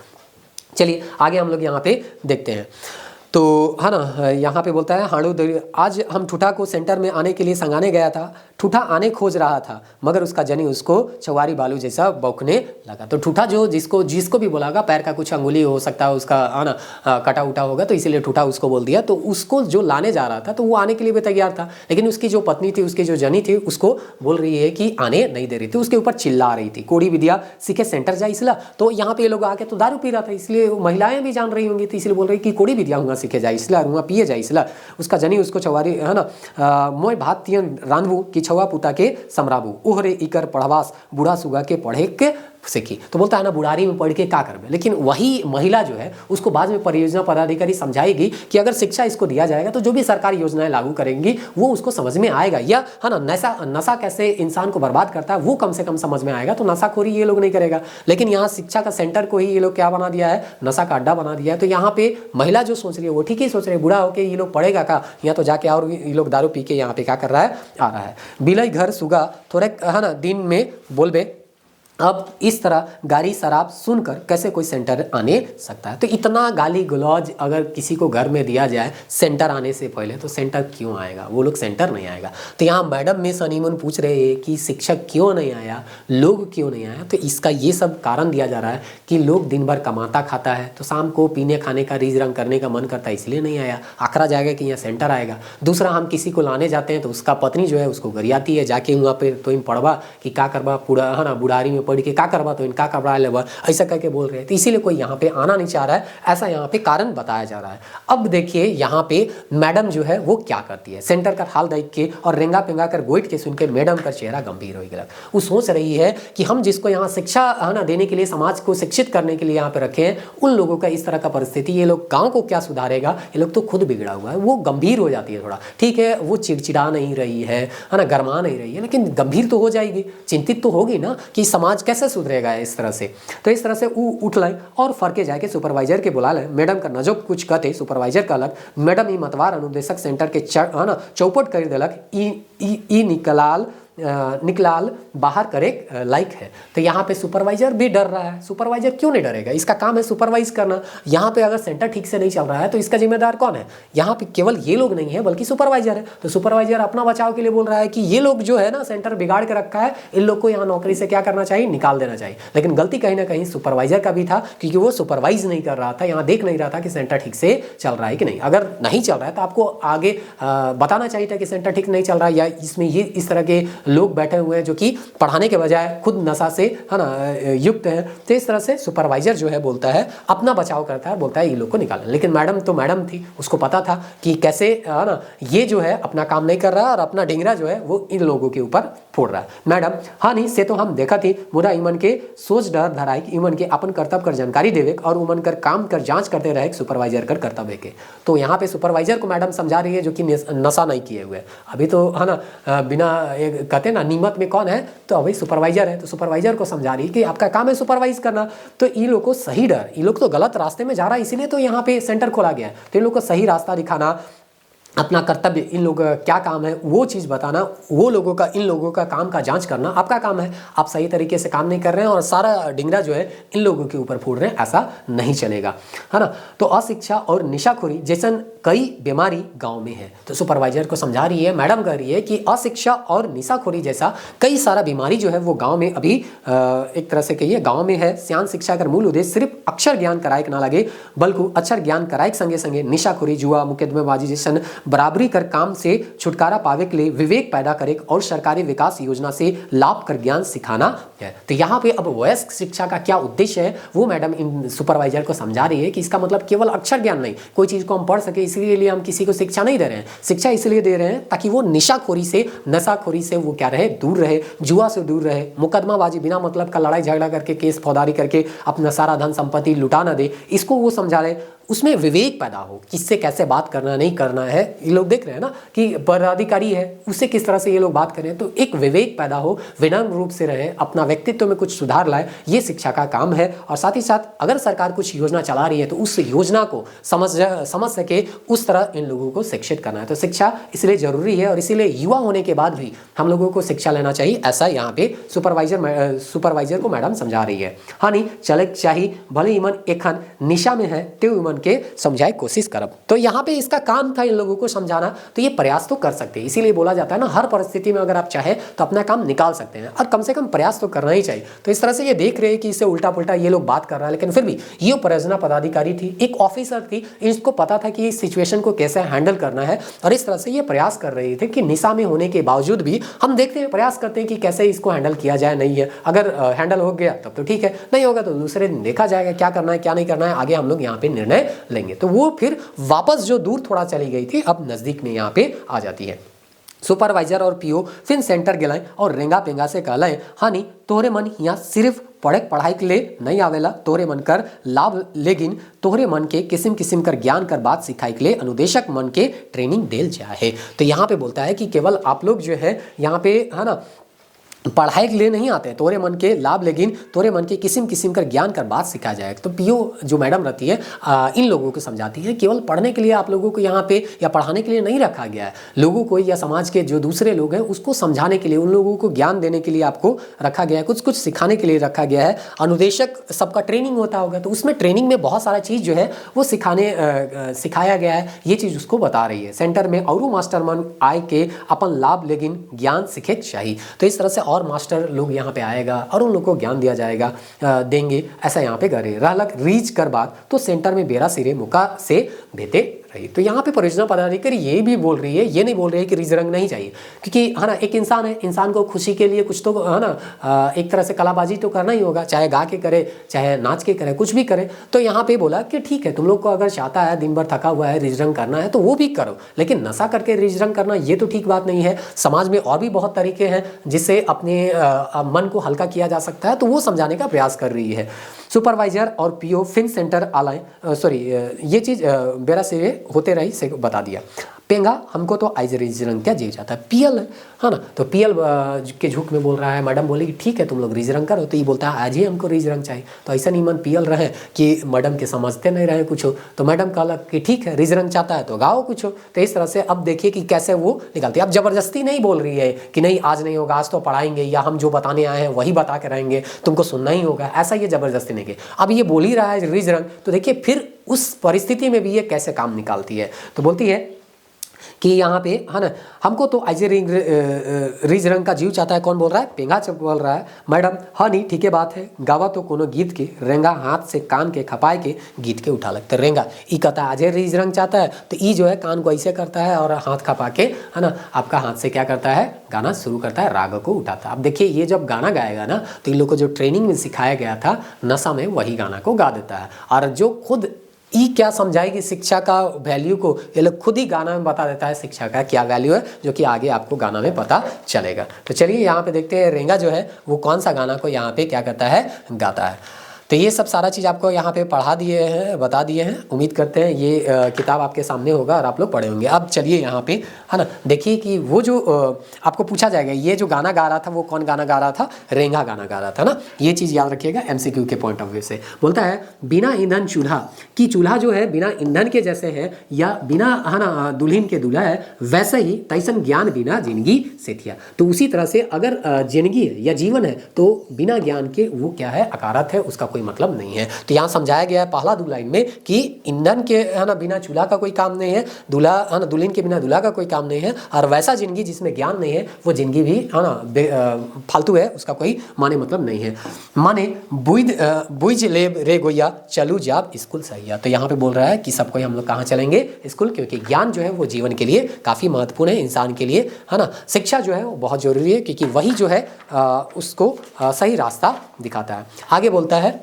चलिए आगे हम लोग यहाँ पे देखते हैं। तो है ना यहाँ पे बोलता है हाड़ू, आज हम ठूठा को सेंटर में आने के लिए संगाने गया था। ठूठा आने खोज रहा था, मगर उसका जनी उसको चवारी बालू जैसा बौखने लगा। तो ठूठा जो जिसको भी बोलागा, पैर का कुछ अंगुली हो सकता है उसका है ना कटा उटा होगा, तो इसीलिए ठूठा उसको बोल दिया। तो उसको जो लाने जा रहा था तो वो आने के लिए भी तैयार था, लेकिन उसकी जो पत्नी थी, उसकी जो जनी थी, उसको बोल रही है कि आने नहीं दे रही थी, उसके ऊपर चिल्ला रही थी। कोड़ी विद्या सीखे सेंटर जा इसला। तो यहाँ पे ये लोग आके तो दारू पी रहा था, इसलिए महिलाएं भी जान रही होंगी, तो इसलिए बोल रही कि कोड़ी विद्या हुआ सीखे जाए इसला, रुआ पिए जाए इसला। उसका जनी उसको चवारी है ना मोय भात तियन रांधबू कि छवा पुता के समराबू, ओहरे इकर पढ़वास बूढ़ा सुगा के पढ़े के सीखी। तो बोलता है ना बुढ़ारी में पढ़ के क्या करबे, लेकिन वही महिला जो है उसको बाद में परियोजना पदाधिकारी समझाएगी कि अगर शिक्षा इसको दिया जाएगा तो जो भी सरकारी योजनाएं लागू करेंगी वो उसको समझ में आएगा, या है ना नशा कैसे इंसान को बर्बाद करता है वो कम से कम समझ में आएगा, तो नशाखोरी ये लोग नहीं करेगा। लेकिन यहाँ शिक्षा का सेंटर को ही ये लोग क्या बना दिया है, नशा का अड्डा बना दिया है। तो यहाँ पे महिला जो सोच रही है वो ठीक ही सोच रही है, बूढ़ा होके ये लोग पढ़ेगा का, यहाँ तो जाके और ये लोग दारू पी के यहाँ पे क्या कर रहा है, आ रहा है। बिलई घर सुगा थोड़े है ना दिन में बोलबे। अब इस तरह गाली शराब सुनकर कैसे कोई सेंटर आने सकता है। तो इतना गाली गलौज अगर किसी को घर में दिया जाए सेंटर आने से पहले, तो सेंटर क्यों आएगा, वो लोग सेंटर नहीं आएगा। तो यहाँ मैडम मिस हनीमून पूछ रहे हैं कि शिक्षक क्यों नहीं आया, लोग क्यों नहीं आया। तो इसका ये सब कारण दिया जा रहा है कि लोग दिन भर कमाता खाता है, तो शाम को पीने खाने का रीज रंग करने का मन करता है, इसलिए नहीं आया। आखरा जाएगा कि यहाँ सेंटर आएगा। दूसरा, हम किसी को लाने जाते हैं तो उसका पत्नी जो है उसको गरियाती है, जाके वहाँ पे तो इन पढ़वा कि क्या करवा, पूरा है ना बुढ़ारी में पढ़ के क्या करवा, तो इनका कपड़ा लेवा, ऐसा करके बोल रहे हैं। तो इसीलिए कोई यहाँ पे आना नहीं चाह रहा है, ऐसा यहाँ पे कारण बताया जा रहा है। अब देखिए यहाँ पे मैडम जो है वो क्या करती है, सेंटर का हाल देख के और रेंगा पेंगा कर गोइट के सुन के मैडम का चेहरा गंभीर हो गया। वो सोच रही है कि हम जिसको यहाँ शिक्षा है ना देने के लिए, समाज को शिक्षित करने के लिए यहाँ पे रखे हैं, उन लोगों का इस तरह का परिस्थिति, ये लोग गाँव को क्या सुधारेगा, ये लोग तो खुद बिगड़ा हुआ है। वो गंभीर हो जाती है थोड़ा, ठीक है वो चिड़चिड़ा नहीं रही है ना, गरमा नहीं रही है, लेकिन गंभीर तो हो जाएगी, चिंतित तो होगी ना कि समाज कैसे सुधरेगा इस तरह से। तो इस तरह से वो उठ लाए और फरके जाके सुपरवाइजर के बुला ले। मैडम का न जो कुछ कहते सुपरवाइजर का अलग, मैडम ई मतवार अनुदेशक सेंटर के है ना चौपट कर देलक, ई निकलाल बाहर करे लाइक है। तो यहाँ पे सुपरवाइजर भी डर रहा है। सुपरवाइजर क्यों नहीं डरेगा, इसका काम है सुपरवाइज करना। यहाँ पे अगर सेंटर ठीक से नहीं चल रहा है तो इसका जिम्मेदार कौन है, यहाँ पे केवल ये लोग नहीं है बल्कि सुपरवाइजर है। तो सुपरवाइजर अपना बचाव के लिए बोल रहा है कि ये लोग जो है ना सेंटर बिगाड़ के रखा है, इन लोग को यहाँ नौकरी से क्या करना चाहिए, निकाल देना चाहिए। लेकिन गलती कहीं ना कहीं सुपरवाइजर का भी था, क्योंकि वो सुपरवाइज नहीं कर रहा था, यहाँ देख नहीं रहा था कि सेंटर ठीक से चल रहा है कि नहीं। अगर नहीं चल रहा है तो आपको आगे बताना चाहिए था कि सेंटर ठीक नहीं चल रहा है, या इसमें ये इस तरह के लोग बैठे हुए हैं जो कि पढ़ाने के बजाय खुद नशा से है ना युक्त है। तो इस तरह से सुपरवाइजर जो है बोलता है, अपना बचाव करता है, बोलता है ये लोग को निकालना। लेकिन मैडम तो मैडम थी, उसको पता था कि कैसे है ना ये जो है अपना काम नहीं कर रहा है और अपना डिंगरा जो है वो इन लोगों के ऊपर फोड़ रहा है। मैडम हाँ नहीं से तो हम देखा थी, मुदा इमन के सोच डर धराई इमन के अपन कर्तव्य कर जानकारी देवे और उमन कर काम कर जांच करते रहे सुपरवाइजर कर कर्तव्य के। तो यहाँ पे सुपरवाइजर को मैडम समझा रही है जो कि नशा नहीं किए हुए, अभी तो है ना बिना कहते ना नीमत में कौन है, तो अभी सुपरवाइजर है। तो सुपरवाइजर को समझा रही कि आपका काम है सुपरवाइज करना। तो इन लोग को सही डर, इन लोग तो गलत रास्ते में जा रहा है, इसीलिए तो यहाँ पे सेंटर खोला गया है। तो इन लोग को सही रास्ता दिखाना, अपना कर्तव्य, इन लोगों का क्या काम है वो चीज़ बताना, वो लोगों का इन लोगों का काम का जांच करना आपका काम है। आप सही तरीके से काम नहीं कर रहे हैं और सारा डिंगरा जो है इन लोगों के ऊपर फोड़ रहे हैं, ऐसा नहीं चलेगा, है ना। तो अशिक्षा और निशाखोरी जैसन कई बीमारी गांव में है। तो सुपरवाइजर को समझा रही है, मैडम कह रही है कि अशिक्षा और निशाखोरी जैसा कई सारा बीमारी जो है वो गाँव में अभी एक तरह से कहिए गाँव में है। सियान शिक्षा का मूल उद्देश्य सिर्फ अक्षर ज्ञान कराए ना लगे, बल्कि अक्षर ज्ञान कराए संगे संगे निशाखोरी, जुआ, मुकदमेबाजी जैसन बराबरी कर काम से छुटकारा पावे के लिए विवेक पैदा करे और सरकारी विकास योजना से लाभ कर ज्ञान सिखाना है। तो यहाँ पे अब वयस्क शिक्षा का क्या उद्देश्य है वो मैडम इन सुपरवाइजर को समझा रही है कि इसका मतलब केवल अक्षर ज्ञान नहीं, कोई चीज़ को हम पढ़ सके इसलिए हम किसी को शिक्षा नहीं दे रहे हैं। शिक्षा इसलिए दे रहे हैं ताकि वो निशाखोरी से, नशाखोरी से वो क्या रहे, दूर रहे, जुआ से दूर रहे, मुकदमाबाजी बिना मतलब का लड़ाई झगड़ा करके केस फौजदारी करके अपना सारा धन संपत्ति लुटा ना दे, इसको वो समझा रहे। उसमें विवेक पैदा हो, किससे कैसे बात करना नहीं करना है। ये लोग देख रहे हैं ना कि पदाधिकारी है उससे किस तरह से ये लोग बात करें, तो एक विवेक पैदा हो, विनम्र रूप से रहे, अपना व्यक्तित्व में कुछ सुधार लाए, ये शिक्षा का काम है। और साथ ही साथ अगर सरकार कुछ योजना चला रही है तो उस योजना को समझ सके, उस तरह इन लोगों को शिक्षित करना है। तो शिक्षा इसलिए जरूरी है और इसीलिए युवा होने के बाद भी हम लोगों को शिक्षा लेना चाहिए, ऐसा यहाँ पे सुपरवाइजर को मैडम समझा रही है। हाँ नहीं चले चाहिए, भले इमन एखन निशा में है तो इमन के समझाए कोशिश करब। तो यहाँ पे इसका काम था इन लोगों को समझाना, तो ये प्रयास तो कर सकते हैं। इसीलिए बोला जाता है ना, हर परिस्थिति में अगर आप चाहे तो अपना काम निकाल सकते हैं और कम से कम प्रयास तो करना ही चाहिए। तो इस तरह से ये देख रहे हैं कि इससे उल्टा पुल्टा ये लोग बात कर रहा है, लेकिन फिर भी ये परियोजना पदाधिकारी थी, एक ऑफिसर थी, इसको पता था कि इस सिचुएशन को कैसे हैंडल करना है और इस तरह से ये प्रयास कर रहे थे कि निशा में होने के बावजूद भी हम देखते हैं, प्रयास करते हैं कि कैसे इसको हैंडल किया जाए। नहीं है अगर हैंडल हो गया तब तो ठीक है, नहीं होगा तो दूसरे दिन देखा जाएगा क्या करना है क्या नहीं करना है, आगे हम लोग यहाँ पे निर्णय लेंगे। तो वो फिर वापस जो दूर थोड़ा चली गई थी अब नजदीक में यहाँ पे आ जाती है। सुपरवाइजर और पीओ फिर सेंटर गलाएं और रेंगा पेंगा से कहलाएं, हाँ नहीं तोहरे मन यहाँ सिर्फ पढ़ाई के लिए नहीं आवेला तोहरे मन कर लाभ लेगिन तोहरे मन के किस्म किस्म कर ज्ञान कर बात सिखाई के लिए अनुदेशक मन के ट्रेनिंग देल जाए। तो यहाँ पे बोलता है कि केवल आप लोग जो है यहाँ पे है ना पढ़ाई के लिए नहीं आते, तोरे मन के लाभ लेकिन तोरे मन के किस्म किस्म का ज्ञान कर बात सिखा जाए। तो पीओ जो मैडम रहती है इन लोगों को समझाती है केवल पढ़ने के लिए आप लोगों को यहाँ पे या पढ़ाने के लिए नहीं रखा गया है, लोगों को या समाज के जो दूसरे लोग हैं उसको समझाने के लिए, उन लोगों को ज्ञान देने के लिए आपको रखा गया है, कुछ कुछ सिखाने के लिए रखा गया है। अनुदेशक सबका ट्रेनिंग होता होगा, तो उसमें ट्रेनिंग में बहुत सारा चीज़ जो है वो सिखाया गया है, ये चीज़ उसको बता रही है। सेंटर में और मास्टर मन आए के अपन लाभ लेकिन ज्ञान सीखे चाहिए। तो इस तरह से और मास्टर लोग यहाँ पे आएगा और उन लोग को ज्ञान दिया जाएगा, देंगे, ऐसा यहाँ पे करे रहलक रीच कर बात तो सेंटर में बेरा सिरे मुका से भेते रही। तो यहाँ पे परियोजना पदाधिकारी ये भी बोल रही है, ये नहीं बोल रही है कि रीज रंग नहीं चाहिए, क्योंकि है ना एक इंसान है, इंसान को खुशी के लिए कुछ तो है ना एक तरह से कलाबाजी तो करना ही होगा, चाहे गा के करे चाहे नाच के करे कुछ भी करे। तो यहाँ पे बोला कि ठीक है तुम लोग को अगर चाहता है दिन भर थका हुआ है रीज रंग करना है तो वो भी करो, लेकिन नशा करके रीज रंग करना ये तो ठीक बात नहीं है। समाज में और भी बहुत तरीके हैं जिससे अपने मन को हल्का किया जा सकता है, तो वो समझाने का प्रयास कर रही है। सुपरवाइजर और पीओ फिन सेंटर आलाए ये चीज़ बेरा से होते रही से बता दिया। पेंगा हमको तो आइज रीजरंग क्या जी जाता है, पीएल है ना, तो पीएल के झुक में बोल रहा है, मैडम बोली ठीक है तुम लोग रीजरंग करो, तो ये बोलता है आज ही हमको रीजरंग चाहिए। तो ऐसा नहीं मन पीएल रहे कि मैडम के समझते नहीं रहे कुछ हो, तो मैडम कहला कि ठीक है रीजरंग चाहता है तो गाओ कुछ हो। तो इस तरह से अब देखिए कि कैसे वो निकलती है। अब जबरदस्ती नहीं बोल रही है कि नहीं आज नहीं होगा, आज तो पढ़ाएंगे या हम जो बताने आए हैं वही बता के रहेंगे, तुमको सुनना ही होगा, ऐसा ये जबरदस्ती नहीं की। अब ये बोल ही रहा है रीजरंग, तो देखिए फिर उस परिस्थिति में भी ये कैसे काम निकालती है। तो बोलती है कि यहाँ पे है ना हमको तो आज रीज रंग का जीव चाहता है। कौन बोल रहा है? पेंगा बोल रहा है। मैडम हाँ नहीं ठीक है बात है, गावा तो कोनो गीत के रेंगा हाथ से कान के खपाए के गीत के उठा लगता है रेंगा, ई कहता है आज रीज रंग चाहता है, तो ई जो है कान को ऐसे करता है और हाथ खपा के है ना आपका हाथ से क्या करता है गाना शुरू करता है, राग को उठाता है। अब देखिए ये जब गाना गाएगा ना तो इन लोग को जो ट्रेनिंग में सिखाया गया था नशा में वही गाना को गा देता है, और जो खुद ई क्या समझाएगी शिक्षा का वैल्यू को ये लोग खुद ही गाना में बता देता है शिक्षा का क्या वैल्यू है, जो कि आगे आपको गाना में पता चलेगा। तो चलिए यहाँ पे देखते हैं रेंगा जो है वो कौन सा गाना को यहाँ पे क्या करता है गाता है। तो ये सब सारा चीज़ आपको यहाँ पे पढ़ा दिए हैं, बता दिए हैं। उम्मीद करते हैं ये किताब आपके सामने होगा और आप लोग पढ़े होंगे। अब चलिए यहाँ पे है ना देखिए कि वो जो आपको पूछा जाएगा ये जो गाना गा रहा था वो कौन गाना गा रहा था, रेंगा गाना गा रहा था ना, ये चीज़ याद रखिएगा एमसीक्यू के पॉइंट ऑफ व्यू से। बोलता है बिना ईंधन चूल्हा कि चूल्हा जो है बिना ईंधन के जैसे है या बिना है ना दुल्हन के दूल्हा है, वैसे ही तैसन ज्ञान बिना जिंदगी सेठिया। तो उसी तरह से अगर जिंदगी है या जीवन है तो बिना ज्ञान के वो क्या है अकारत है, उसका मतलब नहीं है। तो यहाँ समझाया गया है पहला दो लाइन में कि ईंधन के है ना बिना चूल्हा का कोई काम नहीं है, दूल्हा है ना दुल्हन के बिना दूल्हा का कोई काम नहीं है, और वैसा जिंदगी जिसमें ज्ञान नहीं है वो जिंदगी भी है ना फालतू है, उसका कोई माने मतलब नहीं है। माने बुझ ले रे गोया चलू जाब स्कूल सहिया। तो यहाँ पे बोल रहा है कि सबको हम लोग कहाँ चलेंगे, स्कूल, क्योंकि ज्ञान जो है वो जीवन के लिए काफ़ी महत्वपूर्ण है, इंसान के लिए है ना शिक्षा जो है वो बहुत जरूरी है, क्योंकि वही जो है उसको सही रास्ता दिखाता है। आगे बोलता है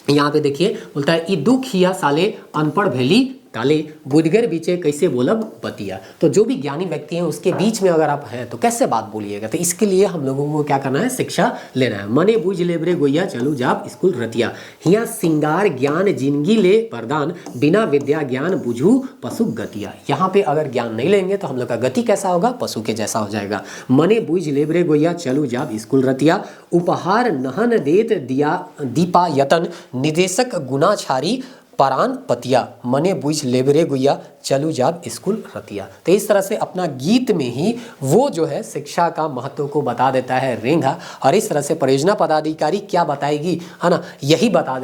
यहाँ पे देखिए बोलता है ई दुख हिया साले अनपढ़ भेली काले बुधगर बीचे कैसे बोलब बतिया। तो जो भी ज्ञानी व्यक्ति हैं उसके बीच में अगर आप हैं तो कैसे बात बोलिएगा, तो इसके लिए हम लोगों को क्या करना है, शिक्षा लेना है। मने बुझ लेबरे गोया चलू जाप स्कूल रतिया, हिया सिंगार ज्ञान जिंदगी ले प्रदान बिना विद्या ज्ञान बुझू पशु गतिया। यहाँ पे अगर ज्ञान नहीं लेंगे तो हम लोग का गति कैसा होगा, पशु के जैसा हो जाएगा। मने बुझ लेबरे गोया चलू जाप स्कूल रतिया, उपहार नहन देत दिया दीपा यतन निदेशक गुना छारी परान पतिया, मने बुझ लेबरे गुया चलू जाब स्कूल रतिया। तो इस तरह से अपना गीत में ही वो जो है शिक्षा का महत्व को बता देता है रेंगा, और इस तरह से परियोजना पदाधिकारी क्या बताएगी है ना, यही बता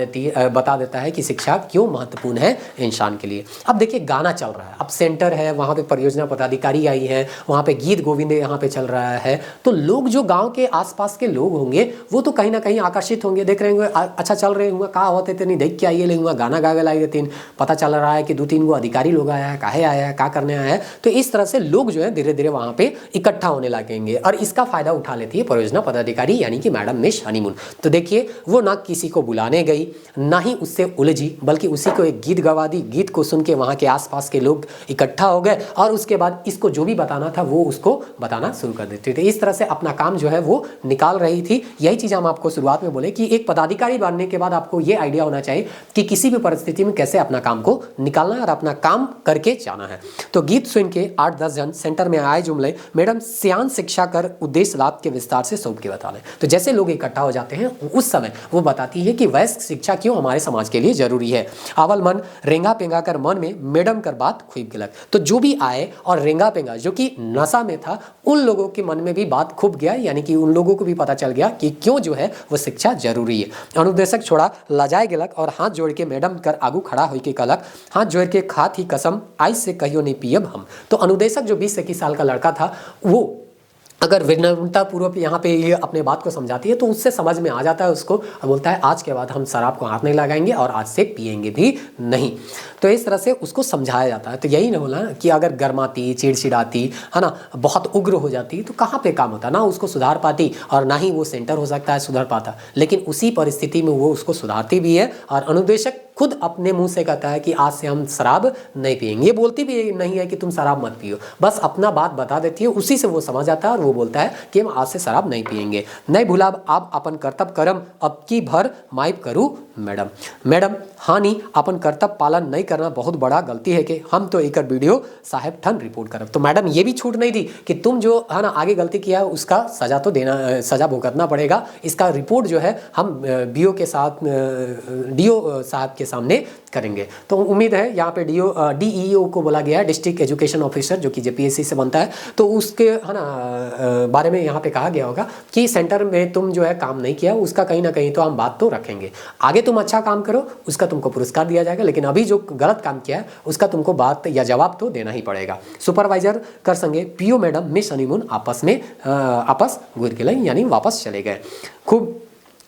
देता है कि शिक्षा क्यों महत्वपूर्ण है इंसान के लिए। अब देखिए गाना चल रहा है, अब सेंटर है, वहाँ पे परियोजना पदाधिकारी आई है, वहाँ पे गीत गोविंद यहाँ पे चल रहा है, तो लोग जो गाँव के आसपास के लोग होंगे वो तो कहीं ना कहीं आकर्षित होंगे, देख रहे होंगे अच्छा चल रहे होंगे, कहाँ होते थे नहीं देख के आइए, लेकिन गाना गावे लाई देते, पता चल रहा है कि 2-3 गो अधिकारी लोग आया है, काहे आया है, क्या करने आया है। तो इस तरह से लोग जो है धीरे धीरे वहाँ पे इकट्ठा होने लगेंगे और इसका फायदा उठा लेती है परियोजना पदाधिकारी यानी कि मैडम मिस हनीमून। तो देखिए वो ना किसी को बुलाने गई, ना ही उससे उलझी, बल्कि उसी को एक गीत गवा दी। गीत को सुन के वहाँ के आसपास के लोग इकट्ठा हो गए और उसके बाद इसको जो भी बताना था वो उसको बताना शुरू कर देते थे। इस तरह से अपना काम जो है वो निकाल रही थी। यही चीज़ हम आपको शुरुआत में बोले कि एक पदाधिकारी बनने के बाद आपको ये आइडिया होना चाहिए कि किसी भी परिस्थिति में कैसे अपना काम को निकालना है और अपना काम करके जाना है। तो गीत सुन के 8-10 जन सेंटर में आए जुमले मैडम सियान शिक्षा कर उद्देश्य लाभ के विस्तार से सौंप के बता लें। तो जैसे लोग इकट्ठा हो जाते हैं उस समय वो बताती है कि वयस्क शिक्षा क्यों हमारे समाज के लिए जरूरी है। अवल मन रेंगा पेंगा कर मन में मैडम कर बात खूब गिलक। तो जो भी आए और रेंगा पेंगा जो कि नशा में था उन लोगों के मन में भी बात खूब गया, यानी कि उन लोगों को भी पता चल गया कि क्यों जो है वो शिक्षा जरूरी है। अनुदेशक छोड़ा लजाए गिलक और हाथ जोड़ के मैडम कर आगू खड़ा हुई के कलक, हाथ जोड़ के खात ही कसम आज से कहियो नहीं पियब हम। तो अनुदेशक जो 20-21 साल का लड़का था वो अगर विनम्रता पूर्वक यहाँ पे ये अपने बात को समझाती है तो उससे समझ में आ जाता है उसको और बोलता है आज के बाद हम शराब को हाथ नहीं लगाएंगे और आज से पिएंगे भी नहीं। तो इस तरह से उसको समझाया जाता है। तो यही ना बोला कि अगर गर्माती, चिड़चिड़ाती है ना, बहुत उग्र हो जाती तो कहाँ पे काम होता, ना उसको सुधार पाती और ना ही वो सेंटर हो सकता है सुधार पाता। लेकिन उसी परिस्थिति में वो उसको सुधारती भी है और अनुदेशक खुद अपने मुंह से कहता है कि आज से हम शराब नहीं पिएंगे। ये बोलती भी नहीं है कि तुम शराब मत पियो, बस अपना बात बता देती है, उसी से वो समझ आता है और वो बोलता है कि हम आज से शराब नहीं पिएंगे। नहीं भूलाब आप अपन कर्तव्य करम अब की भर माइप करूँ मैडम। मैडम हानि अपन कर्तव्य पालन नहीं करना बहुत बड़ा गलती है कि हम तो एक वीडियो साहब ठन रिपोर्ट करब। तो मैडम ये भी छूट नहीं दी कि तुम जो है ना आगे गलती किया है उसका सजा तो देना, सजा भुगतना पड़ेगा। इसका रिपोर्ट जो है हम बीओ के साथ डीओ साहब के सामने करेंगे। तो उम्मीद है यहाँ पे डीईओ को बोला गया है, डिस्ट्रिक्ट एजुकेशन ऑफिसर, जो कि जेपीएससी से बनता है। तो उसके है ना बारे में यहाँ पे कहा गया होगा कि सेंटर में तुम जो है काम नहीं किया उसका कहीं ना कहीं तो हम बात तो रखेंगे। आगे तुम अच्छा काम करो उसका तुमको पुरस्कार दिया जाएगा, लेकिन अभी जो गलत काम किया है उसका तुमको बात या जवाब तो देना ही पड़ेगा। सुपरवाइजर कर संगे पीओ मैडम मिस हनीमून आपस घुर के यानी वापस चले गए। खूब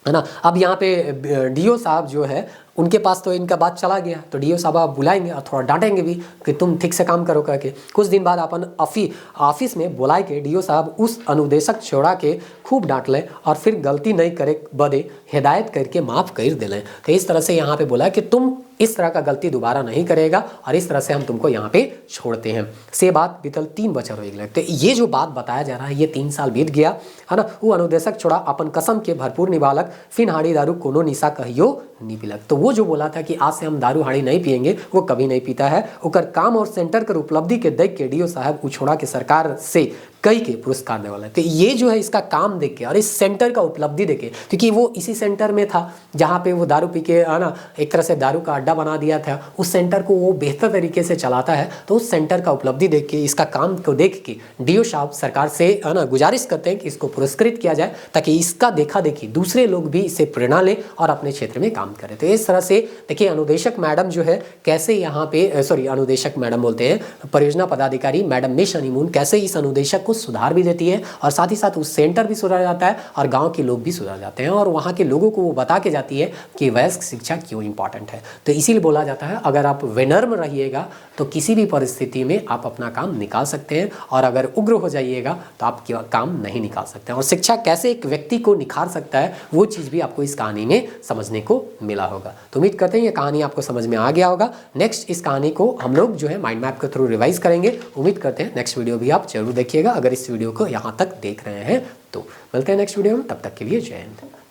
है ना। अब यहाँ पे डीओ साहब जो है उनके पास तो इनका बात चला गया, तो डीओ साहब आप बुलाएंगे और थोड़ा डांटेंगे भी कि तुम ठीक से काम करो करके। कुछ दिन बाद अपन ऑफिस में बुलाए के डीओ साहब उस अनुदेशक छोड़ा के खूब डांट लें और फिर गलती नहीं करे बदे हिदायत करके माफ़ कर दे लें। तो इस तरह से यहाँ पे बोला कि तुम इस तरह का गलती दोबारा नहीं करेगा और इस तरह से हम तुमको यहाँ पे छोड़ते हैं। से बात बीतल 3 बचर हो गए। तो ये जो बात बताया जा रहा है ये 3 साल बीत गया है ना। वो अनुदेशक छोड़ा अपन कसम के भरपूर निभालक फिन हाड़ी दारू कोनो निशा कहियो नहीं पिलक। तो वो जो बोला था कि आज से हम दारू हाड़ी नहीं पिएंगे वो कभी नहीं पीता है। ओकर काम और सेंटर कर उपलब्धि के देख के डीओ साहब उछोड़ा के सरकार से कई के पुरस्कार देने वाला है। तो ये जो है इसका काम देख के और इस सेंटर का उपलब्धि देख के, क्योंकि वो इसी सेंटर में था जहाँ पे वो दारू पी के है ना एक तरह से दारू का अड्डा बना दिया था, उस सेंटर को वो बेहतर तरीके से चलाता है। तो उस सेंटर का उपलब्धि देख के, इसका काम को देख के डीओ साहब सरकार से है ना गुजारिश करते हैं कि इसको पुरस्कृत किया जाए ताकि इसका देखा देखी दूसरे लोग भी इससे प्रेरणा लें और अपने क्षेत्र में काम करें। तो इस तरह से देखिए अनुदेशक मैडम जो है कैसे यहाँ पे अनुदेशक मैडम बोलते हैं, परियोजना पदाधिकारी मैडम मिस हनीमून कैसे इस अनुदेशक सुधार भी देती है और साथ ही साथ उस सेंटर भी सुधार जाता है और गांव के लोग भी सुधार जाते हैं और वहाँ के लोगों को वो बता के जाती है कि वयस्क शिक्षा क्यों इंपॉर्टेंट है। तो इसीलिए बोला जाता है अगर आप विनम्र रहिएगा तो किसी भी परिस्थिति में आप अपना काम निकाल सकते हैं और अगर उग्र हो जाइएगा तो आप काम नहीं निकाल सकते हैं। और शिक्षा कैसे एक व्यक्ति को निखार सकता है वो चीज़ भी आपको इस कहानी में समझने को मिला होगा। तो उम्मीद करते हैं ये कहानी आपको समझ में आ गया होगा। नेक्स्ट इस कहानी को हम लोग जो है माइंड मैप के थ्रू रिवाइज करेंगे। उम्मीद करते हैं नेक्स्ट वीडियो भी आप जरूर देखिएगा। अगर इस वीडियो को यहाँ तक देख रहे हैं तो मिलते हैं नेक्स्ट वीडियो में, तब तक के लिए जय हिंद।